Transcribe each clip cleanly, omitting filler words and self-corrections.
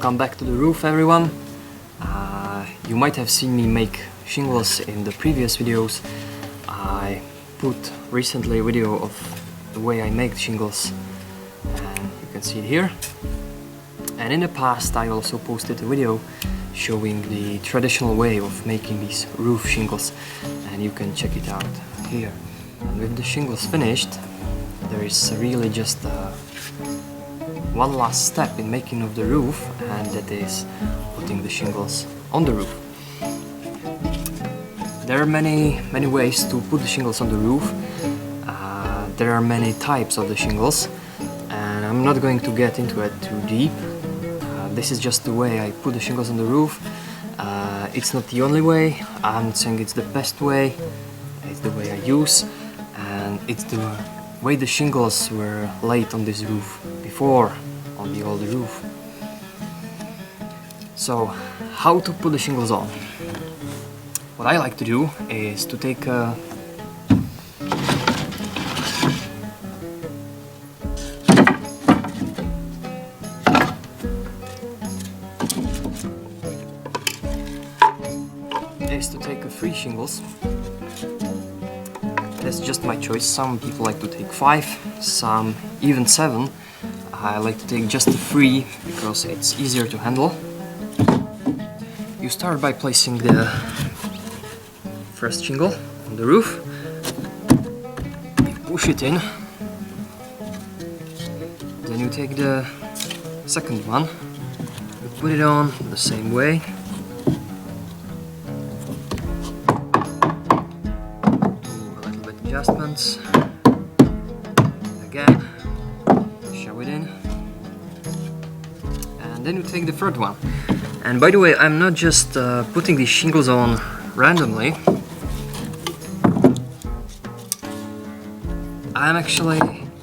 Welcome back to the roof, everyone. You might have seen me make shingles in the previous videos. I put recently a video of the way I make shingles, and you can see it here. And in the past I also posted a video showing the traditional way of making these roof shingles, and you can check it out here. And with the shingles finished, there is really just one last step in making of the roof, and that is putting the shingles on the roof. There are many ways to put the shingles on the roof. There are many types of the shingles, and I'm not going to get into it too deep. This is just the way I put the shingles on the roof. It's not the only way. I'm not saying it's the best way. It's the way I use, and it's the way the shingles were laid on this roof before, on the old roof. So, how to put the shingles on? What I like to do is to take a three shingles. That's just my choice. Some people like to take 5, some even 7. I like to take just the 3 because it's easier to handle. You start by placing the first shingle on the roof. You push it in. Then you take the second one. You put it on the same way. Adjustments. Again, shove it in, and then you take the third one. And by the way, I'm not just putting these shingles on randomly. I'm actually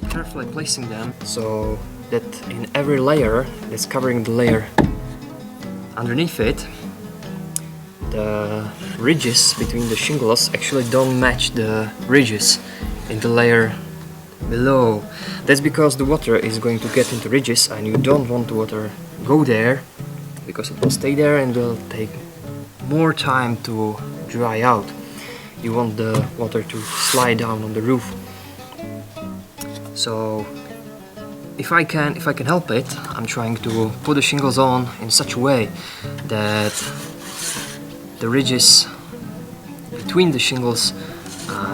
carefully placing them so that in every layer that's covering the layer underneath it, the ridges between the shingles actually don't match the ridges in the layer below. That's because the water is going to get into ridges, and you don't want the water go there because it will stay there and will take more time to dry out. You want the water to slide down on the roof. So if I can help it, I'm trying to put the shingles on in such a way that the ridges between the shingles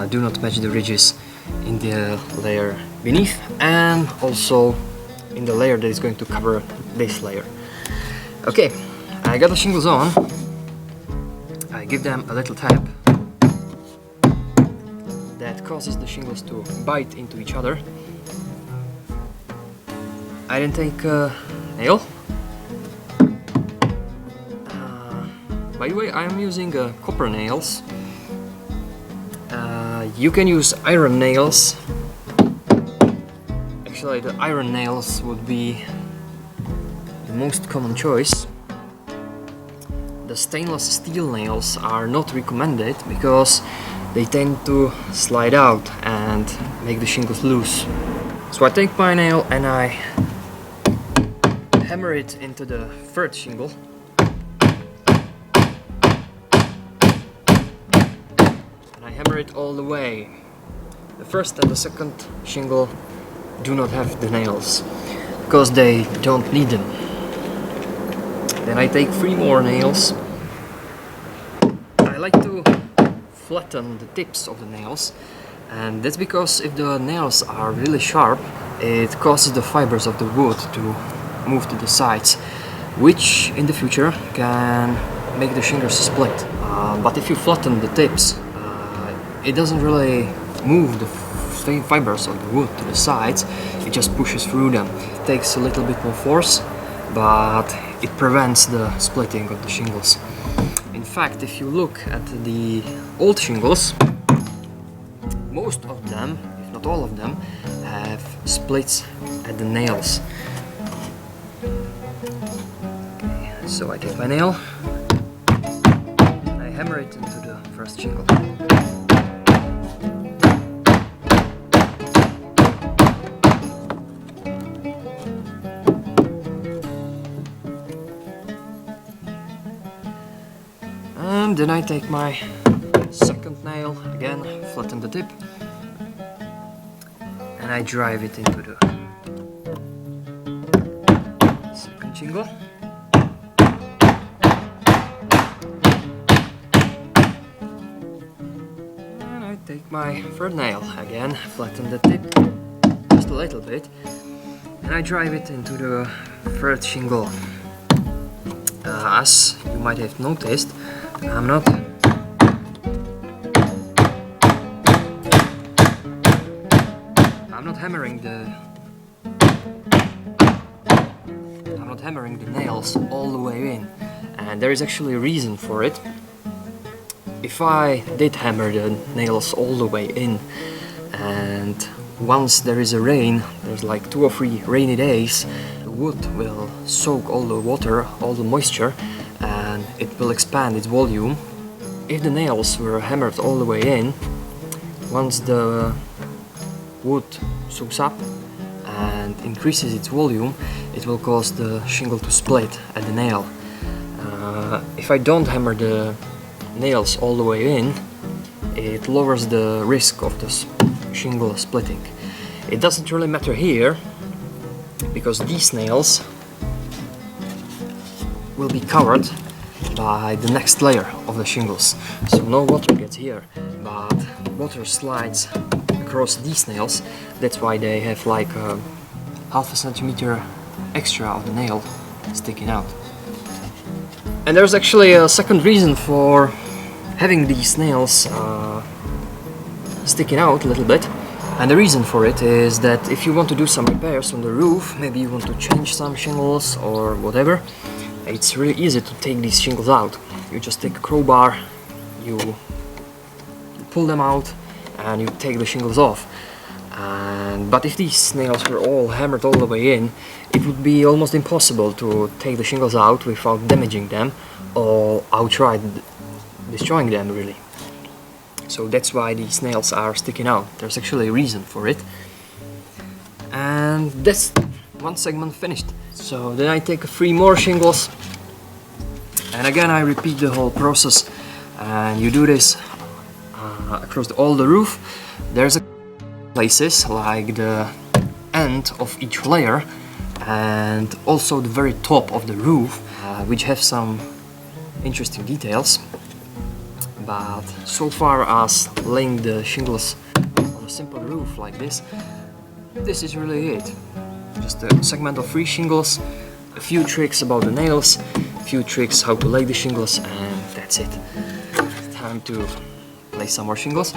do not match the ridges in the layer beneath, and also in the layer that is going to cover this layer. Okay, I got the shingles on. I give them a little tap that causes the shingles to bite into each other. I then take a nail. By the way, I am using copper nails. You can use iron nails. Actually, the iron nails would be the most common choice. The stainless steel nails are not recommended because they tend to slide out and make the shingles loose. So I take my nail and I hammer it into the third shingle. Hammer it all the way. The first and the second shingle do not have the nails because they don't need them. Then I take 3 more nails. I like to flatten the tips of the nails, and that's because if the nails are really sharp, it causes the fibers of the wood to move to the sides, which in the future can make the shingles split. But if you flatten the tips, it doesn't really move the fibers of the wood to the sides, it just pushes through them. It takes a little bit more force, but it prevents the splitting of the shingles. In fact, if you look at the old shingles, most of them, if not all of them, have splits at the nails. Okay, so I take my nail and I hammer it into the first shingle. And then I take my second nail, again flatten the tip, and I drive it into the second shingle. And I take my third nail, again flatten the tip just a little bit, and I drive it into the third shingle. As you might have noticed, I'm not hammering the nails all the way in, and there is actually a reason for it. If I did hammer the nails all the way in, and once there is a rain, there's like 2 or 3 rainy days, the wood will soak all the water, all the moisture, and it will expand its volume. If the nails were hammered all the way in, once the wood soaks up and increases its volume, it will cause the shingle to split at the nail. If I don't hammer the nails all the way in, it lowers the risk of the shingle splitting. It doesn't really matter here, because these nails will be covered by the next layer of the shingles, so no water gets here, but water slides across these nails. That's why they have like a half a centimeter extra of the nail sticking out. And there's actually a second reason for having these nails sticking out a little bit, and the reason for it is that if you want to do some repairs on the roof, maybe you want to change some shingles or whatever, it's really easy to take these shingles out. You just take a crowbar, you pull them out, and you take the shingles off. But if these nails were all hammered all the way in, it would be almost impossible to take the shingles out without damaging them or outright destroying them, really. So that's why these nails are sticking out. There's actually a reason for it. And that's one segment finished. So then I take 3 more shingles, and again I repeat the whole process, and you do this across all the roof. There's places like the end of each layer and also the very top of the roof, which have some interesting details. But so far as laying the shingles on a simple roof like this is really it. Just a segment of 3 shingles, a few tricks about the nails, a few tricks how to lay the shingles, and that's it. Time to lay some more shingles.